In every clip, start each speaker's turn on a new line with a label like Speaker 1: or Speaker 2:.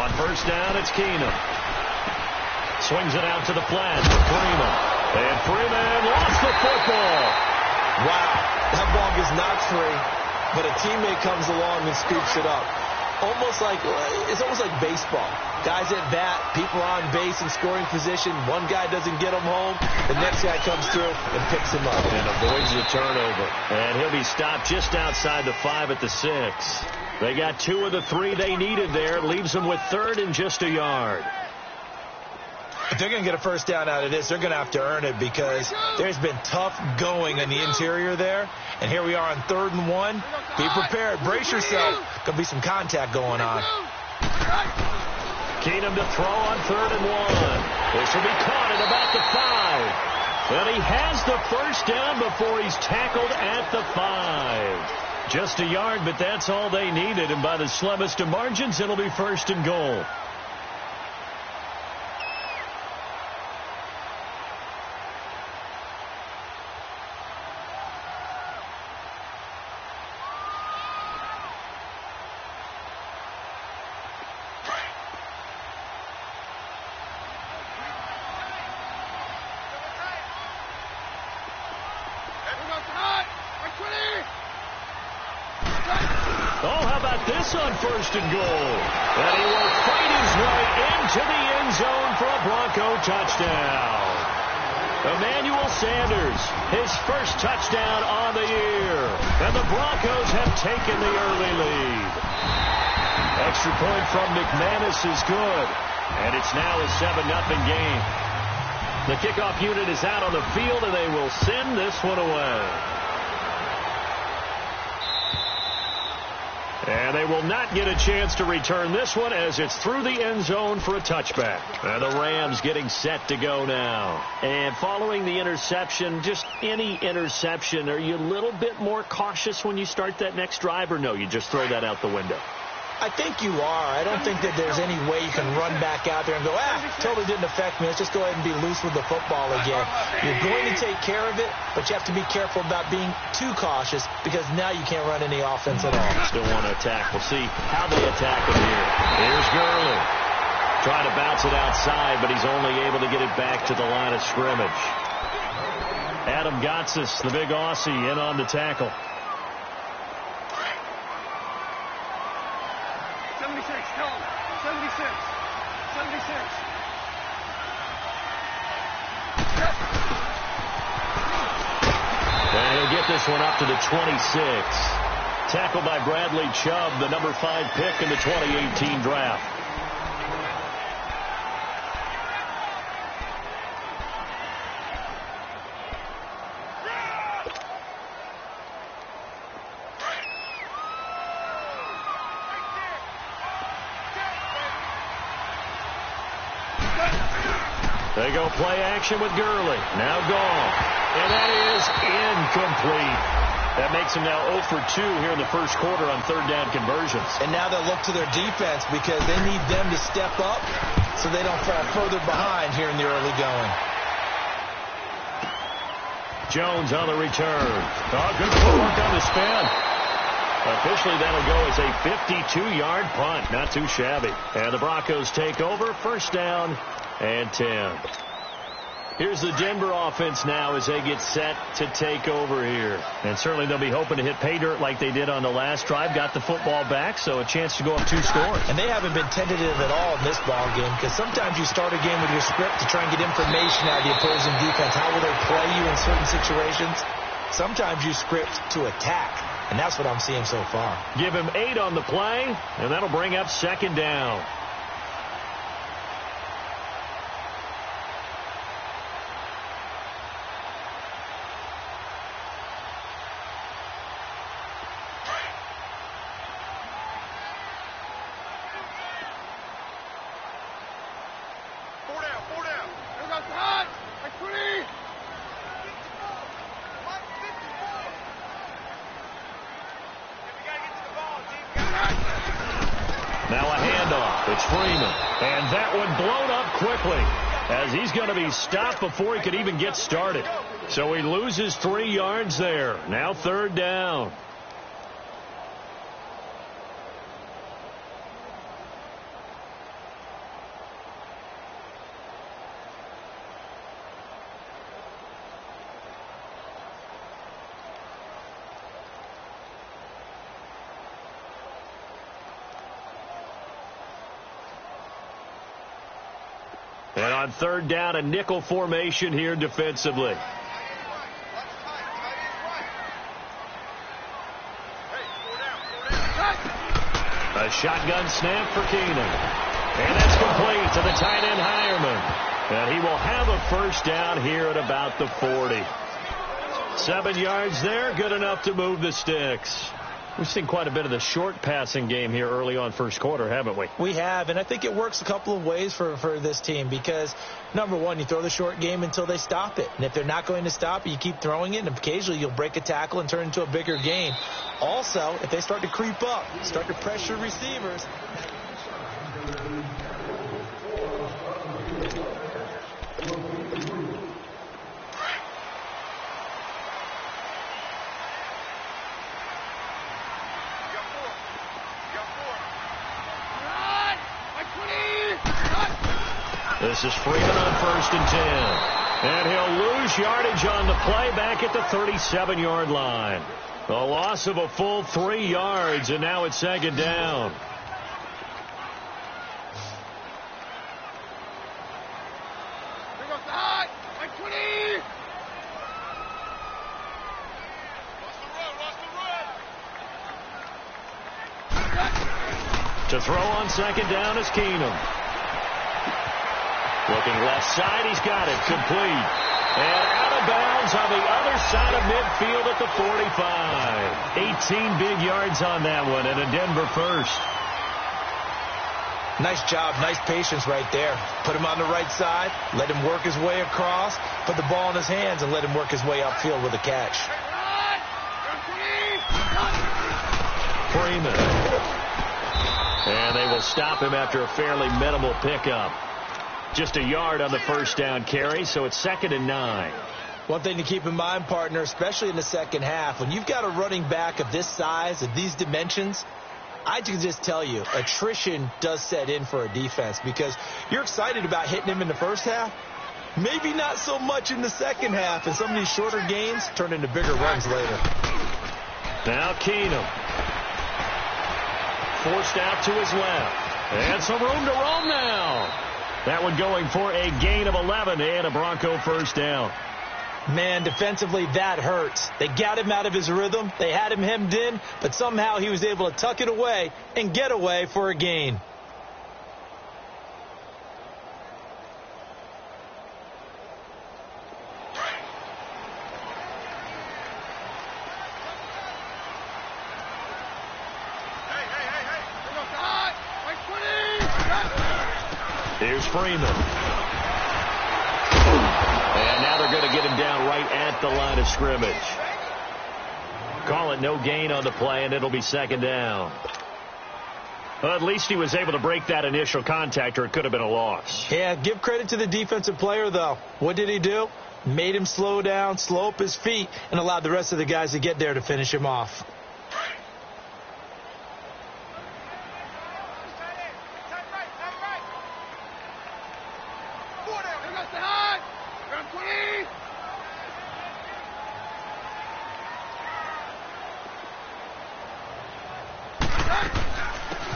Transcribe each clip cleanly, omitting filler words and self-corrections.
Speaker 1: On first down, it's Keenum. Swings it out to the flat for Freeman. And Freeman lost the football.
Speaker 2: Wow, that ball gets knocked free, but a teammate comes along and scoops it up. It's almost like baseball. Guys at bat, people on base in scoring position. One guy doesn't get him home. The next guy comes through and picks him up.
Speaker 1: And avoids the turnover. And he'll be stopped just outside the 5 at the 6. They got 2 of the 3 they needed there. Leaves them with 3rd and just a yard.
Speaker 2: If they're going to get a first down out of this, they're going to have to earn it because there's been tough going in the interior there. And here we are on 3rd and 1. Be prepared. Brace yourself. Could be some contact going on.
Speaker 1: Keenum to throw on 3rd and 1. This will be caught at about the 5. But he has the first down before he's tackled at the 5. Just a yard, but that's all they needed. And by the slimmest of margins, it'll be 1st and goal. Oh, how about this on 1st and goal? And he will fight his way into the end zone for a Bronco touchdown. Emmanuel Sanders, his first touchdown on the year. And the Broncos have taken the early lead. Extra point from McManus is good. And it's now a 7-0 game. The kickoff unit is out on the field, and they will send this one away. And they will not get a chance to return this one as it's through the end zone for a touchback. And the Rams getting set to go now. And following the interception, just any interception, are you a little bit more cautious when you start that next drive, or no, you just throw that out the window?
Speaker 2: I think you are. I don't think that there's any way you can run back out there and go, totally didn't affect me. Let's just go ahead and be loose with the football again. You're going to take care of it, but you have to be careful about being too cautious because now you can't run any offense at all.
Speaker 1: Still want to attack. We'll see how they attack it here. Here's Gurley. Trying to bounce it outside, but he's only able to get it back to the line of scrimmage. Adam Gotsis, the big Aussie, in on the tackle.
Speaker 3: 76, tell him. 76. 76.
Speaker 1: And he'll get this one up to the 26. Tackled by Bradley Chubb, the number 5 pick in the 2018 draft. They go play action with Gurley. Now gone. And that is incomplete. That makes them now 0 for 2 here in the first quarter on 3rd down conversions.
Speaker 2: And now they'll look to their defense because they need them to step up so they don't fall further behind here in the early going.
Speaker 1: Jones on the return. Oh, good footwork on the spin. Officially, that'll go as a 52-yard punt. Not too shabby. And the Broncos take over. First down and 10. Here's the Denver offense now as they get set to take over here. And certainly they'll be hoping to hit pay dirt like they did on the last drive. Got the football back, so a chance to go up 2 scores.
Speaker 2: And they haven't been tentative at all in this ball game because sometimes you start a game with your script to try and get information out of the opposing defense. How will they play you in certain situations? Sometimes you script to attack, and that's what I'm seeing so far.
Speaker 1: Give him 8 on the play, and that'll bring up 2nd down. Now a handoff. It's Freeman. And that one blown up quickly as he's going to be stopped before he could even get started. So he loses 3 yards there. Now 3rd down. On third down, a nickel formation here defensively. A shotgun snap for Keenum. And that's complete to the tight end, Hireman. And he will have a first down here at about the 40. 7 yards there, good enough to move the sticks. We've seen quite a bit of the short passing game here early on first quarter, haven't we?
Speaker 2: We have, and I think it works a couple of ways for this team because, number one, you throw the short game until they stop it. And if they're not going to stop it, you keep throwing it, and occasionally you'll break a tackle and turn it into a bigger gain. Also, if they start to creep up, start to pressure receivers.
Speaker 1: This is Freeman on 1st and 10. And he'll lose yardage on the play back at the 37-yard line. A loss of a full 3 yards, and now it's 2nd down. To throw on 2nd down is Keenum. Looking left side, he's got it, complete. And out of bounds on the other side of midfield at the 45. 18 big yards on that one, and a Denver first.
Speaker 2: Nice job, nice patience right there. Put him on the right side, let him work his way across, put the ball in his hands, and let him work his way upfield with a catch.
Speaker 1: Freeman. And they will stop him after a fairly minimal pickup. Just a yard on the first down carry, so it's 2nd and 9.
Speaker 2: One thing to keep in mind, partner, especially in the second half, when you've got a running back of this size, of these dimensions, I can just tell you, attrition does set in for a defense because you're excited about hitting him in the first half. Maybe not so much in the second half, and some of these shorter gains turn into bigger runs later.
Speaker 1: Now Keenum. Forced out to his left. And some room to roam now. That one going for a gain of 11 and a Bronco first down.
Speaker 2: Man, defensively, that hurts. They got him out of his rhythm. They had him hemmed in, but somehow he was able to tuck it away and get away for a gain.
Speaker 1: Here's Freeman. And now they're going to get him down right at the line of scrimmage. Call it no gain on the play, and it'll be 2nd down. Well, at least he was able to break that initial contact, or it could have been a loss.
Speaker 2: Yeah, give credit to the defensive player, though. What did he do? Made him slow down, slow up his feet, and allowed the rest of the guys to get there to finish him off.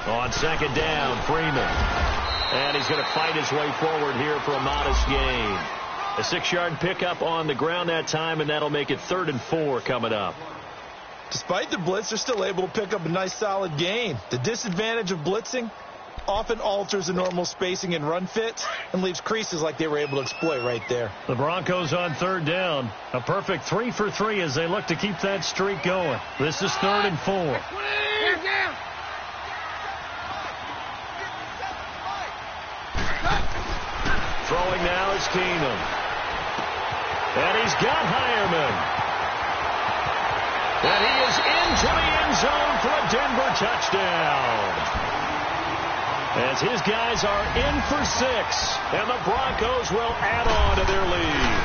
Speaker 1: On 2nd down, Freeman. And he's going to fight his way forward here for a modest gain. A 6-yard pickup on the ground that time, and that'll make it 3rd and 4 coming up.
Speaker 2: Despite the blitz, they're still able to pick up a nice solid gain. The disadvantage of blitzing often alters the normal spacing and run fits and leaves creases like they were able to exploit right there.
Speaker 1: The Broncos on 3rd down. A perfect 3 for 3 as they look to keep that streak going. This is 3rd and 4. Throwing now is Keenum. And he's got Hireman. And he is into the end zone for a Denver touchdown. As his guys are in for 6, and the Broncos will add on to their lead.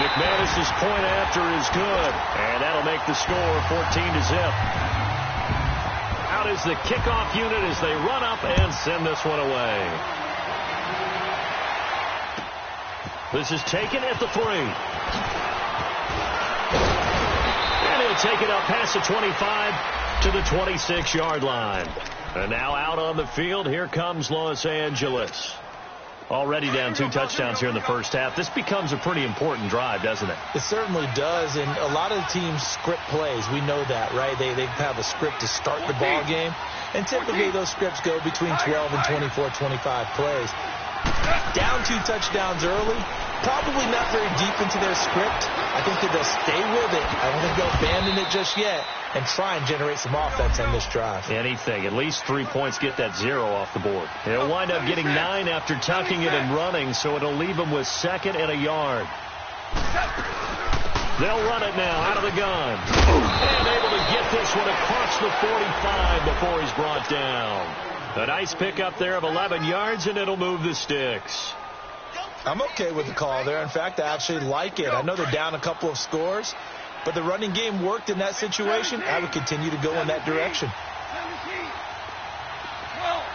Speaker 1: McManus's point after is good, and that'll make the score 14-0. Out is the kickoff unit as they run up and send this one away. This is taken at the 3. And he'll take it up past the 25 to the 26-yard line. And now out on the field, here comes Los Angeles. Already down 2 touchdowns here in the first half. This becomes a pretty important drive, doesn't it?
Speaker 2: It certainly does, and a lot of the teams script plays. We know that, right? They have a script to start the ball game, and typically those scripts go between 12 and 24, 25 plays. Down 2 touchdowns early, probably not very deep into their script. I think that they'll stay with it. I don't think they'll abandon it just yet and try and generate some offense on this drive.
Speaker 1: Anything. At least 3 points, get that 0 off the board. He'll wind up getting 9 after tucking it and running, so it'll leave him with 2nd and a yard. They'll run it now out of the gun. And able to get this one across the 45 before he's brought down. A nice pickup there of 11 yards, and it'll move the sticks.
Speaker 2: I'm okay with the call there. In fact, I actually like it. I know they're down a couple of scores, but the running game worked in that situation. I would continue to go in that direction.
Speaker 3: 17, 12,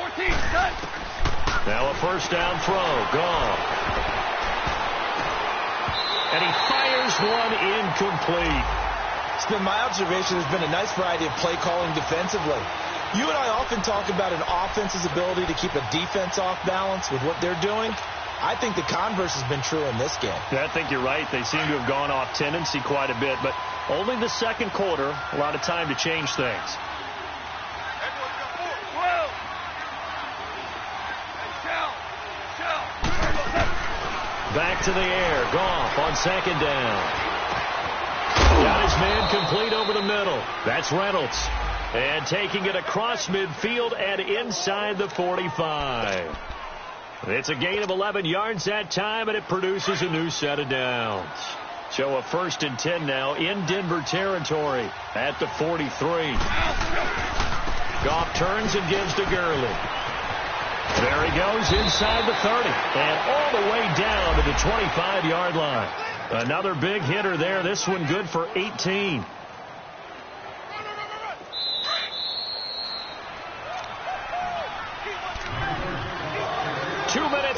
Speaker 3: 14, done.
Speaker 1: Now a first down throw. Gone. And he fires one incomplete.
Speaker 2: It's been my observation there's been a nice variety of play calling defensively. You and I often talk about an offense's ability to keep a defense off balance with what they're doing. I think the converse has been true in this game.
Speaker 1: Yeah, I think you're right. They seem to have gone off tendency quite a bit, but only the second quarter, a lot of time to change things. Back to the air. Goff on 2nd down. Got his man complete over the middle. That's Reynolds. And taking it across midfield and inside the 45. It's a gain of 11 yards that time, and it produces a new set of downs. So a 1st and 10 now in Denver territory at the 43. Goff turns and gives to Gurley. There he goes inside the 30 and all the way down to the 25-yard line. Another big hitter there. This one good for 18.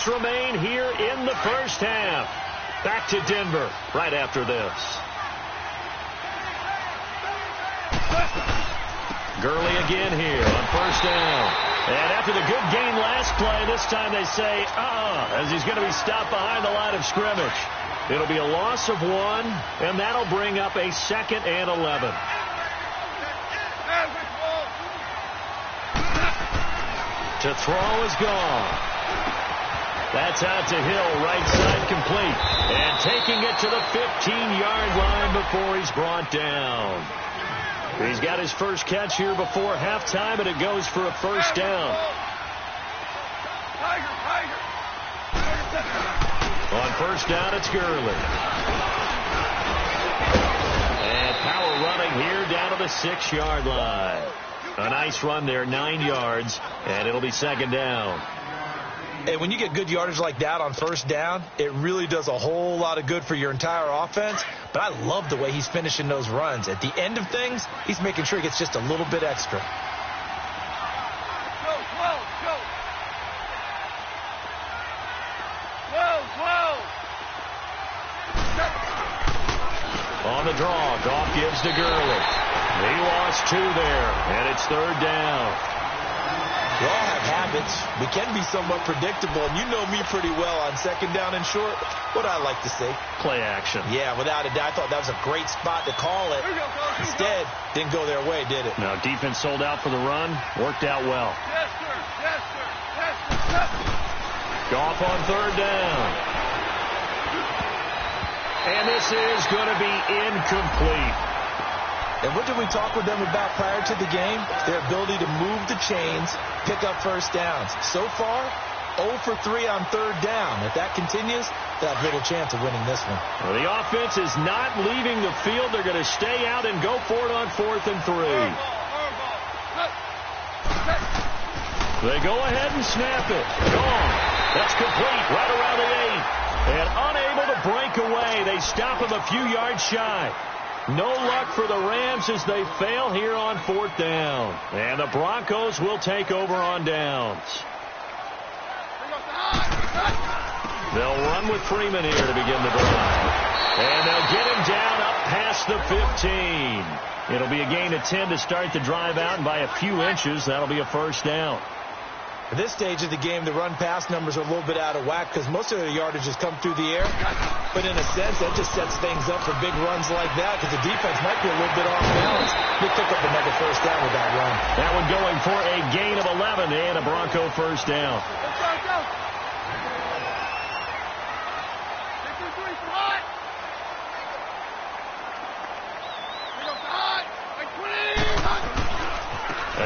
Speaker 1: Remain here in the first half. Back to Denver right after this. Gurley again here on 1st down. And after the good gain last play, this time they say, as he's going to be stopped behind the line of scrimmage. It'll be a loss of 1, and that'll bring up a 2nd and 11. To throw is gone. That's out to Hill, right side complete. And taking it to the 15-yard line before he's brought down. He's got his first catch here before halftime, and it goes for a 1st down. On 1st down, it's Gurley. And power running here down to the 6-yard line. A nice run there, 9 yards, and it'll be 2nd down.
Speaker 2: And when you get good yardage like that on 1st down, it really does a whole lot of good for your entire offense. But I love the way he's finishing those runs. At the end of things, he's making sure he gets just a little bit extra.
Speaker 3: Go.
Speaker 1: On the draw, Goff gives to Gurley. He lost 2 there, and it's 3rd down.
Speaker 2: We all have habits. We can be somewhat predictable, and you know me pretty well on 2nd down and short. What I like to say?
Speaker 1: Play action.
Speaker 2: Yeah, without a doubt. I thought that was a great spot to call it. Instead, didn't go their way, did it?
Speaker 1: Now, defense sold out for the run. Worked out well.
Speaker 3: Yes, sir.
Speaker 1: Goff on 3rd down. And this is going to be incomplete.
Speaker 2: And what did we talk with them about prior to the game? Their ability to move the chains, pick up 1st downs. So far, 0 for 3 on 3rd down. If that continues, they have little chance of winning this one.
Speaker 1: Well, the offense is not leaving the field. They're going to stay out and go for it on 4th and 3. They go ahead and snap it. Gone. That's complete right around the 8. And unable to break away. They stop him a few yards shy. No luck for the Rams as they fail here on 4th down. And the Broncos will take over on downs. They'll run with Freeman here to begin the drive. And they'll get him down up past the 15. It'll be a gain of 10 to start the drive out, and by a few inches, that'll be a first down.
Speaker 2: At this stage of the game, the run-pass numbers are a little bit out of whack because most of their yardage has come through the air. But in a sense, that just sets things up for big runs like that because the defense might be a little bit off balance. They pick up another first down with that run.
Speaker 1: That one going for a gain of 11 and a Bronco first down.
Speaker 3: Let's go.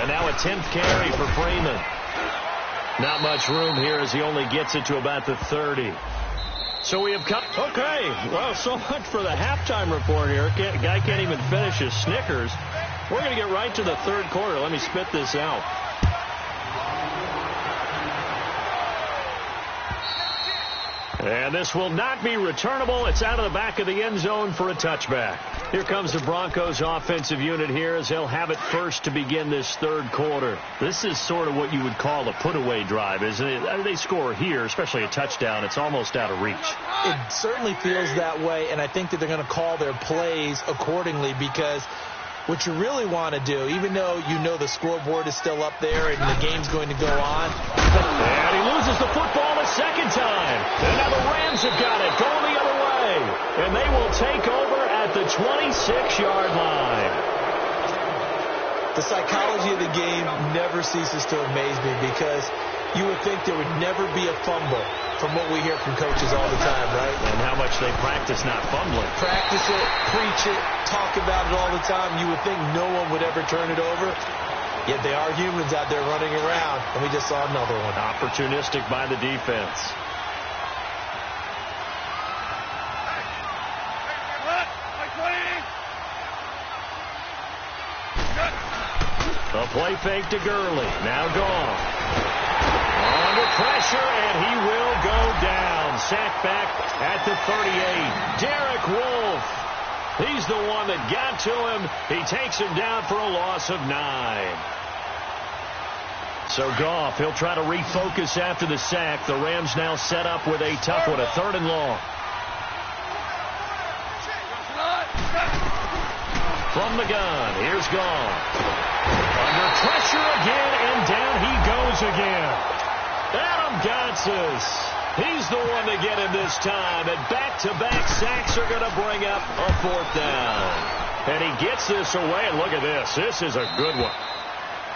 Speaker 1: And now a 10th carry for Freeman. Not much room here as he only gets it to about the 30. So we have come. Okay, well, so much for the halftime report here. Guy can't even finish his Snickers. We're going to get right to the third quarter. Let me spit this out. And this will not be returnable. It's out of the back of the end zone for a touchback. Here comes the Broncos offensive unit here as they'll have it first to begin this third quarter. This is sort of what you would call a put-away drive, isn't it? They score here, especially a touchdown. It's almost out of reach.
Speaker 2: It certainly feels that way, and I think that they're going to call their plays accordingly because what you really want to do, even though you know the scoreboard is still up there and the game's going to go on.
Speaker 1: And he loses the football a second time. And now the Rams have got it going the other way. And they will take over at the 26-yard line.
Speaker 2: The psychology of the game never ceases to amaze me because you would think there would never be a fumble from what we hear from coaches all the time, right?
Speaker 1: And how much they practice not fumbling.
Speaker 2: Practice it, preach it, talk about it all the time. You would think no one would ever turn it over. Yet they are humans out there running around, and we just saw another one.
Speaker 1: Opportunistic by the defense. A play fake to Gurley. Now gone. Under pressure, and he will go down. Sacked back at the 38. Derek Wolfe. He's the one that got to him. He takes him down for a loss of 9. So Goff, he'll try to refocus after the sack. The Rams now set up with a tough one, a 3rd and long. From the gun, here's Goff. Under pressure again, and down he goes again. Adam Gotsis. He's the one to get him this time, and back-to-back sacks are going to bring up a 4th down. And he gets this away, and look at this. This is a good one.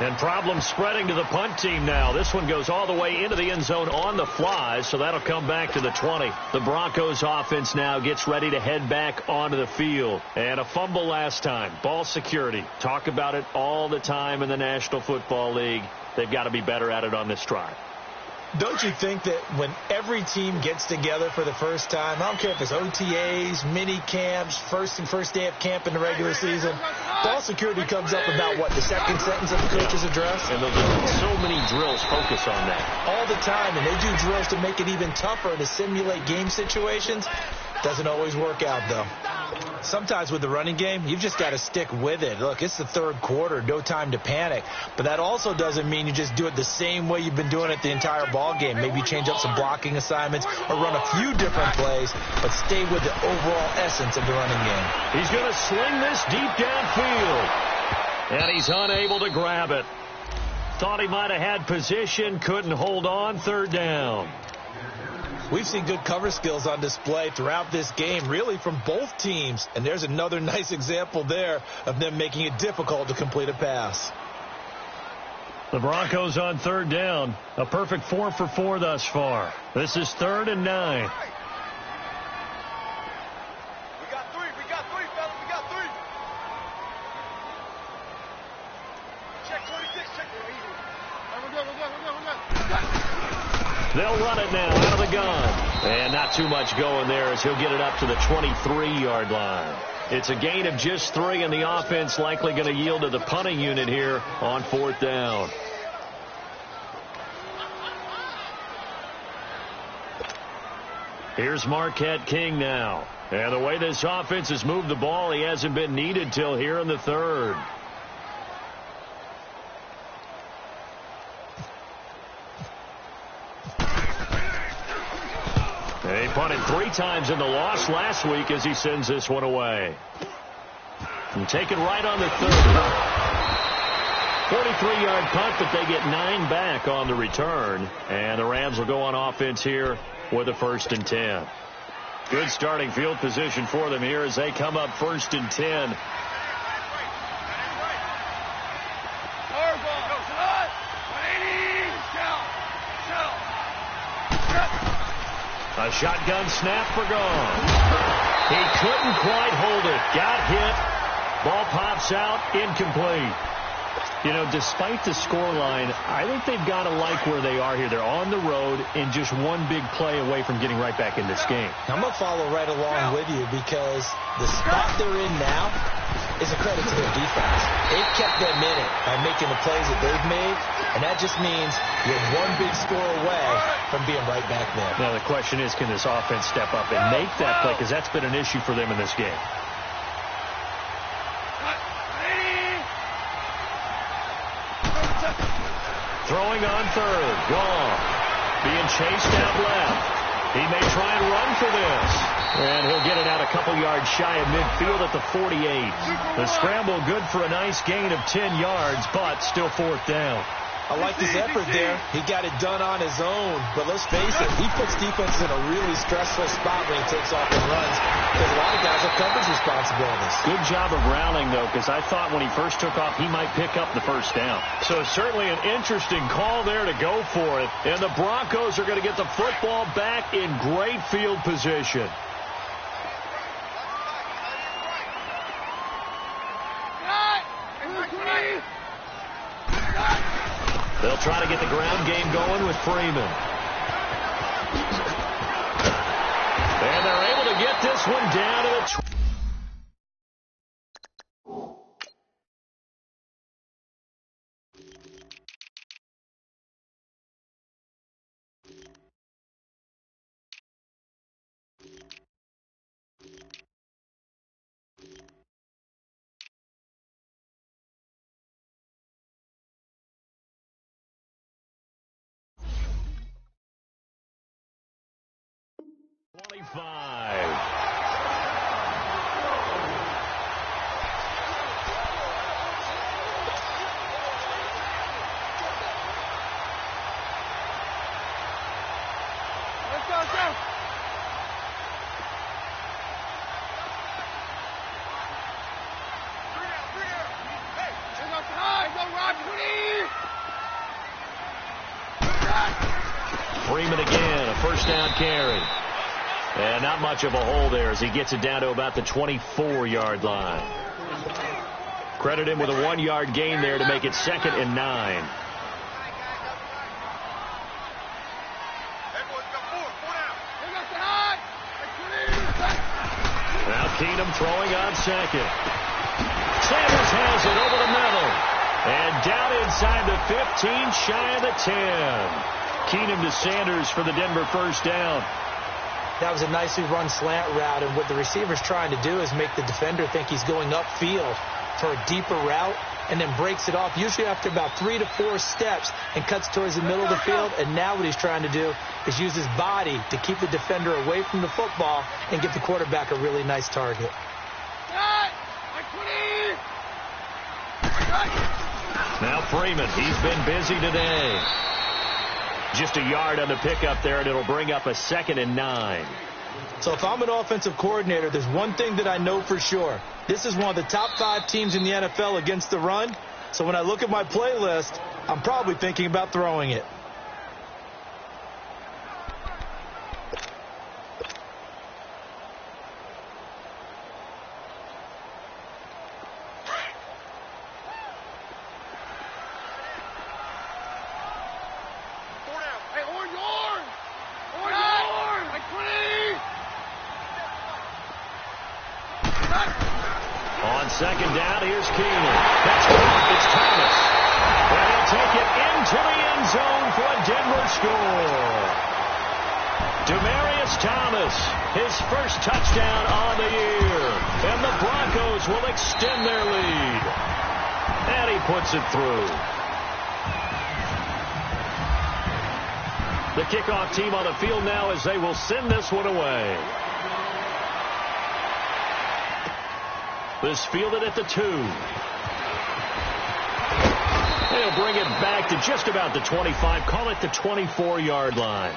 Speaker 1: And problems spreading to the punt team now. This one goes all the way into the end zone on the fly, so that'll come back to the 20. The Broncos offense now gets ready to head back onto the field. And a fumble last time. Ball security. Talk about it all the time in the National Football League. They've got to be better at it on this drive.
Speaker 2: Don't you think that when every team gets together for the first time, I don't care if it's OTAs, mini camps, first day of camp in the regular season, ball security comes up about what, the second sentence of the coach's address?
Speaker 1: And so many drills focus on that.
Speaker 2: All the time, and they do drills to make it even tougher to simulate game situations. Doesn't always work out, though. Sometimes with the running game, you've just got to stick with it. Look, it's the third quarter, no time to panic. But that also doesn't mean you just do it the same way you've been doing it the entire ball game. Maybe change up some blocking assignments or run a few different plays, but stay with the overall essence of the running game.
Speaker 1: He's going to sling this deep downfield. And he's unable to grab it. Thought he might have had position, couldn't hold on, 3rd down.
Speaker 2: We've seen good cover skills on display throughout this game, really from both teams. And there's another nice example there of them making it difficult to complete a pass.
Speaker 1: The Broncos on 3rd down. A perfect 4 for 4 thus far. This is 3rd and 9.
Speaker 3: We got three, fellas. We got 3. Check 26, check. We're good.
Speaker 1: They'll run it now out of the gun. And not too much going there as he'll get it up to the 23-yard line. It's a gain of just 3, and the offense likely going to yield to the punting unit here on 4th down. Here's Marquette King now. And the way this offense has moved the ball, he hasn't been needed till here in the 3rd. They punted 3 times in the loss last week as he sends this one away. And take it right on the 30. 43-yard punt, but they get 9 back on the return. And the Rams will go on offense here with a 1st and 10. Good starting field position for them here as they come up 1st and 10. A shotgun snap for gone. He couldn't quite hold it. Got hit. Ball pops out. Incomplete. You know, despite the scoreline, I think they've got to like where they are here. They're on the road and just one big play away from getting right back in this game.
Speaker 2: I'm going to follow right along with you because the spot they're in now is a credit to their defense. They've kept them in it by making the plays that they've made, and that just means you're one big score away from being right back there.
Speaker 1: Now, the question is, can this offense step up and make that play? Because that's been an issue for them in this game. Throwing on 3rd. Gone. Being chased out left. He may try and run for this. And he'll get it out a couple yards shy of midfield at the 48. The scramble good for a nice gain of 10 yards, but still 4th down.
Speaker 2: I like his effort there. He got it done on his own. But let's face it, he puts defense in a really stressful spot when he takes off and runs because a lot of guys have coverage responsibilities.
Speaker 1: Good job of rallying, though, because I thought when he first took off, he might pick up the 1st down. So certainly an interesting call there to go for it. And the Broncos are going to get the football back in great field position. They'll try to get the ground game going with Freeman. And they're able to get this one down to the 25.
Speaker 3: Let's go. Hey, go high, go Rob,
Speaker 1: Freeman again, a 1st down carry. And not much of a hole there as he gets it down to about the 24-yard line. Credit him with a 1-yard gain there to make it 2nd and 9. Now Keenum throwing on 2nd. Sanders has it over the middle. And down inside the 15, shy of the 10. Keenum to Sanders for the Denver 1st down.
Speaker 2: That was a nicely run slant route, and what the receiver's trying to do is make the defender think he's going upfield for a deeper route and then breaks it off, usually after about 3 to 4 steps, and cuts towards the middle of the field. And now what he's trying to do is use his body to keep the defender away from the football and give the quarterback a really nice target.
Speaker 1: Now Freeman, he's been busy today. Just a yard on the pickup there, and it'll bring up a 2nd and 9.
Speaker 2: So if I'm an offensive coordinator, there's one thing that I know for sure. This is one of the top 5 teams in the NFL against the run. So when I look at my playlist, I'm probably thinking about throwing it.
Speaker 1: On 2nd down, here's Keenum. That's caught. It's Thomas. And he'll take it into the end zone for a Denver score. Demaryius Thomas, his 1st touchdown on the year. And the Broncos will extend their lead. And he puts it through. The kickoff team on the field now as they will send this one away. This fielded at the 2. They'll bring it back to just about the 25. Call it the 24-yard line.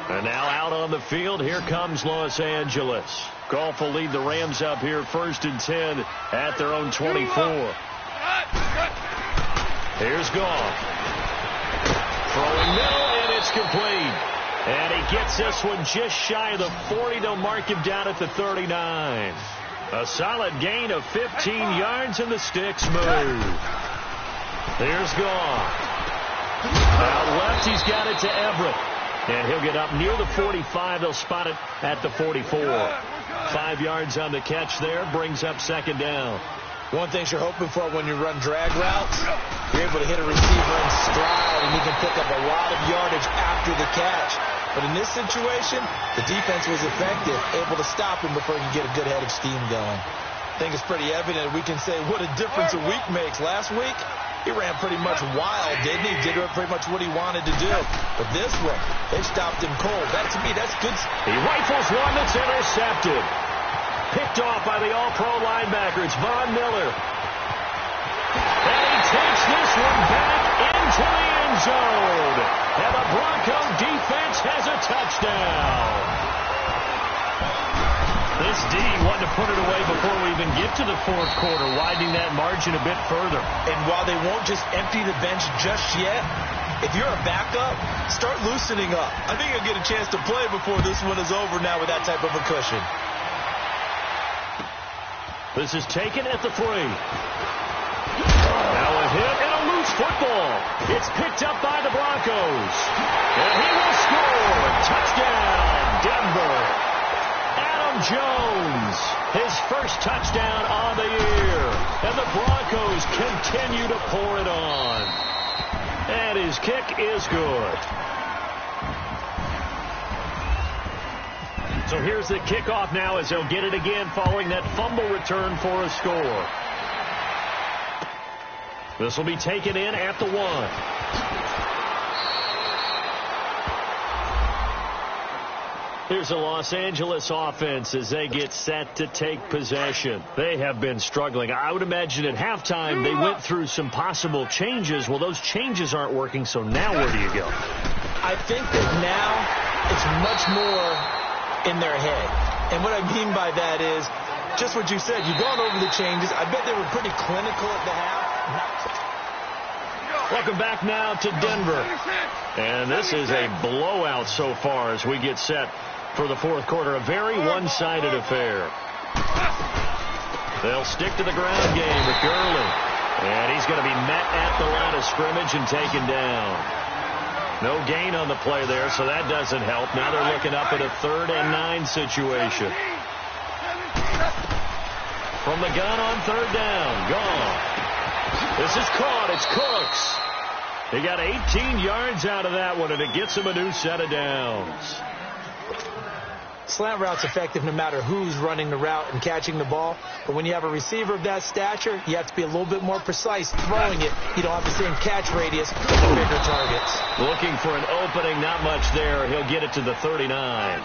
Speaker 1: And now out on the field, here comes Los Angeles. Goff will lead the Rams up here 1st and 10 at their own 24. Here's Goff. Throwing middle, and it's complete. And he gets this one just shy of the 40. They'll mark him down at the 39. A solid gain of 15 yards, and the sticks move. There's Goff. Out left, he's got it to Everett. And he'll get up near the 45. They'll spot it at the 44. 5 yards on the catch there. Brings up 2nd down.
Speaker 2: One thing you're hoping for when you run drag routes, you're able to hit a receiver in stride, and you can pick up a lot of yardage after the catch. But in this situation, the defense was effective, able to stop him before he could get a good head of steam going. I think it's pretty evident. We can say what a difference a week makes. Last week, he ran pretty much wild, didn't he? Did pretty much what he wanted to do. But this one, they stopped him cold. That, to me, that's good.
Speaker 1: He rifles one that's intercepted. Picked off by the all-pro linebacker. It's Von Miller. And he takes this one back into the end zone. And the Bronco defense has a touchdown. This D wanted to put it away before we even get to the 4th quarter, widening that margin a bit further.
Speaker 2: And while they won't just empty the bench just yet, if you're a backup, start loosening up. I think you'll get a chance to play before this one is over now with that type of a cushion.
Speaker 1: This is taken at the 3. Now a hit and a loose football. It's picked up by the Broncos. And he will score. Touchdown, Denver. Adam Jones, his first touchdown on the year. And the Broncos continue to pour it on. And his kick is good. So here's the kickoff now as they'll get it again following that fumble return for a score. This will be taken in at the 1. Here's the Los Angeles offense as they get set to take possession. They have been struggling. I would imagine at halftime they went through some possible changes. Well, those changes aren't working, so now where do you go?
Speaker 2: I think that now it's much more in their head. And what I mean by that is just what you said. You've gone over the changes. I bet they were pretty clinical at the half.
Speaker 1: Welcome back now to Denver. And this is a blowout so far as we get set for the 4th quarter. A very one-sided affair. They'll stick to the ground game with Gurley. And he's going to be met at the line of scrimmage and taken down. No gain on the play there, so that doesn't help. Now they're looking up at a 3rd and 9 situation. From the gun on 3rd down. Gone. This is caught. It's Cooks. He got 18 yards out of that one, and it gets him a new set of downs.
Speaker 2: Slant route's effective no matter who's running the route and catching the ball. But when you have a receiver of that stature, you have to be a little bit more precise throwing it. You don't have the same catch radius for the bigger targets.
Speaker 1: Looking for an opening, not much there. He'll get it to the 39.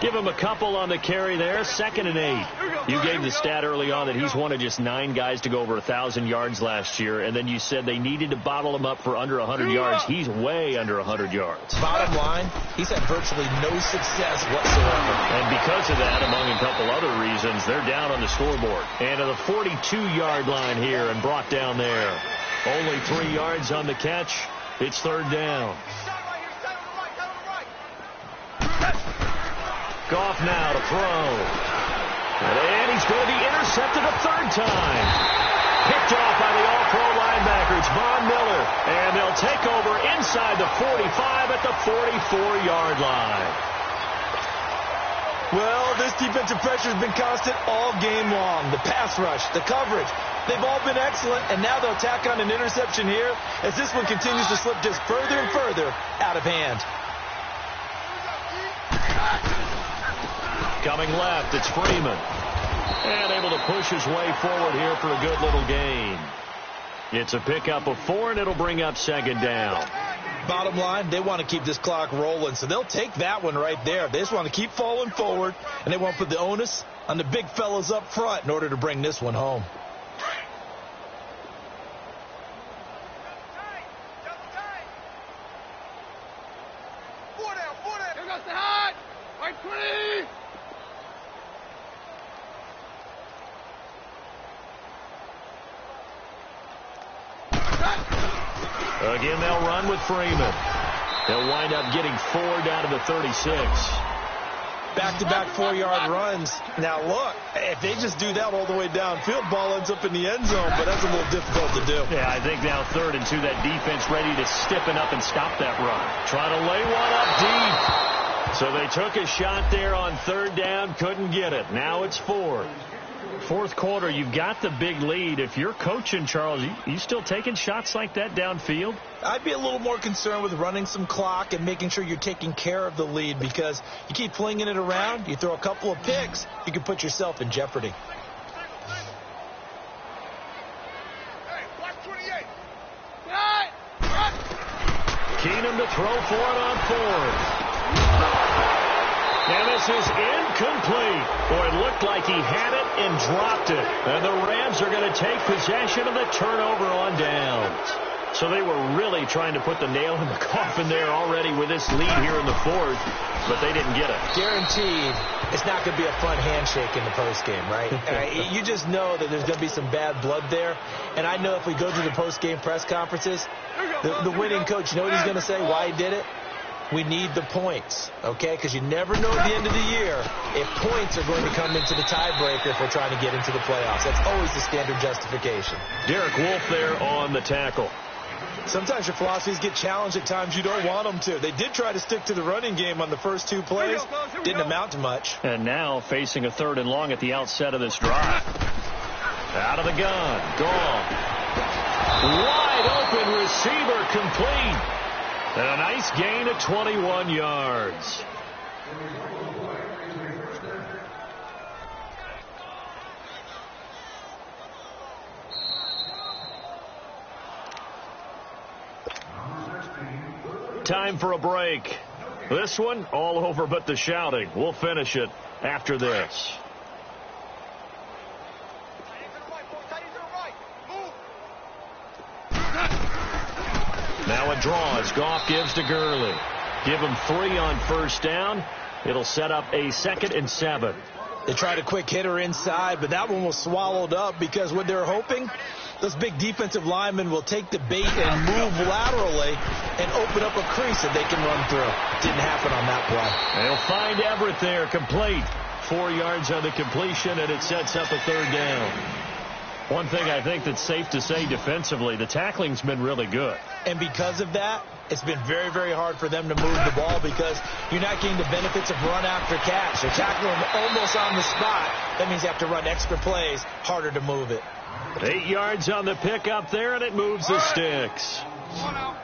Speaker 1: Give him a couple on the carry there. 2nd and 8. You gave the stat early on that he's one of just 9 guys to go over 1,000 yards last year, and then you said they needed to bottle him up for under 100 yards. He's way under 100 yards.
Speaker 2: Bottom line, he's had virtually no success whatsoever.
Speaker 1: And because of that, among a couple other reasons, they're down on the scoreboard. And to the 42-yard line here and brought down there. Only 3 yards on the catch. It's 3rd down. Goff now to throw. And he's going to be intercepted a 3rd time. Picked off by the all-pro linebacker. It's Von Miller. And they'll take over inside the 45 at the 44-yard line.
Speaker 2: Well, this defensive pressure has been constant all game long. The pass rush, the coverage, they've all been excellent. And now they'll tack on an interception here as this one continues to slip just further and further out of hand.
Speaker 1: Coming left, it's Freeman. And able to push his way forward here for a good little gain. It's a pickup of 4, and it'll bring up 2nd down.
Speaker 2: Bottom line, they want to keep this clock rolling, so they'll take that one right there. They just want to keep falling forward, and they want to put the onus on the big fellas up front in order to bring this one home.
Speaker 3: Here goes the hot. Right 20.
Speaker 1: Again, they'll run with Freeman. They'll wind up getting 4 down to the 36.
Speaker 2: Back-to-back 4-yard runs. Now, look, if they just do that all the way downfield, ball ends up in the end zone, but that's a little difficult to do.
Speaker 1: Yeah, I think now 3rd and 2, that defense ready to stiffen up and stop that run. Trying to lay one up deep. So they took a shot there on 3rd down, couldn't get it. Now it's 4th. 4th quarter, you've got the big lead. If you're coaching, Charles, you still taking shots like that downfield?
Speaker 2: I'd be a little more concerned with running some clock and making sure you're taking care of the lead, because you keep flinging it around, you throw a couple of picks, you can put yourself in jeopardy.
Speaker 3: Hey, watch 28.
Speaker 1: Keenum to throw for it on 4th. And this is incomplete. Boy, it looked like he had it and dropped it. And the Rams are going to take possession of the turnover on downs. So they were really trying to put the nail in the coffin there already with this lead here in the 4th, but they didn't get it.
Speaker 2: Guaranteed it's not going to be a fun handshake in the postgame, right? You just know that there's going to be some bad blood there. And I know if we go to the postgame press conferences, the winning coach, you know what he's going to say, why he did it? We need the points, okay? Because you never know at the end of the year if points are going to come into the tiebreaker if we're trying to get into the playoffs. That's always the standard justification.
Speaker 1: Derek Wolfe there on the tackle.
Speaker 2: Sometimes your philosophies get challenged at times you don't want them to. They did try to stick to the running game on the first 2 plays. Didn't amount to much.
Speaker 1: And now facing a 3rd and long at the outset of this drive. Out of the gun. Gone. Wide open receiver complete. And a nice gain of 21 yards. Time for a break. This one, all over but the shouting. We'll finish it after this. Now a draw as Goff gives to Gurley. Give him 3 on 1st down. It'll set up a 2nd and 7.
Speaker 2: They tried a quick hitter inside, but that one was swallowed up because what they're hoping, those big defensive linemen will take the bait and move laterally and open up a crease that they can run through. Didn't happen on that play.
Speaker 1: They'll find Everett there, complete. 4 yards on the completion, and it sets up a 3rd down. One thing I think that's safe to say defensively, the tackling's been really good.
Speaker 2: And because of that, it's been very, very hard for them to move the ball because you're not getting the benefits of run after catch. They're tackling them almost on the spot. That means you have to run extra plays, harder to move it.
Speaker 1: 8 yards on the pickup there, and it moves the sticks.
Speaker 3: One out.